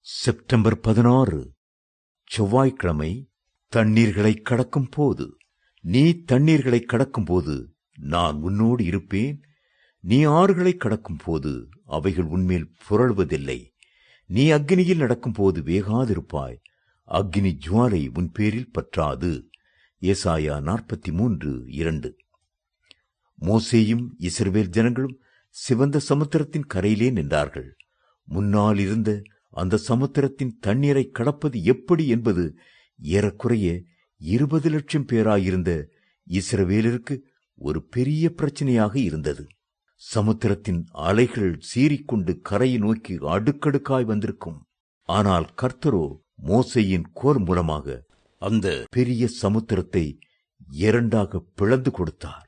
September 16 செவ்வாய்க்கிழமை. தண்ணீர்களை கடக்கும் போது. நீ தண்ணீர்களை கடக்கும் போது நான் உன்னோடு இருப்பேன். நீ ஆறுகளை கடக்கும் போது அவைகள் உன்மேல் புரளுவதில்லை. நீ அக்னியில் நடக்கும் போது வேகாதிருப்பாய். அக்னி ஜுவாலை உன் பேரில் பற்றாது. ஏசாயா 43:2. மோசேயும் இஸ்ரவேல் ஜனங்களும் சிவந்த சமுத்திரத்தின் கரையிலே நின்றார்கள். முன்னால் இருந்த அந்த சமுத்திரத்தின் தண்ணீரை கடப்பது எப்படி என்பது ஏறக்குறைய 20 லட்சம் பேராயிருந்த இஸ்ரவேலருக்கு ஒரு பெரிய பிரச்சனையாக இருந்தது. சமுத்திரத்தின் அலைகள் சீறிக்கொண்டு கரையை நோக்கி அடுக்கடுக்காய் வந்திருக்கும். ஆனால் கர்த்தரோ மோசேயின் கோல் மூலமாக அந்த பெரிய சமுத்திரத்தை இரண்டாக பிளந்து கொடுத்தார்.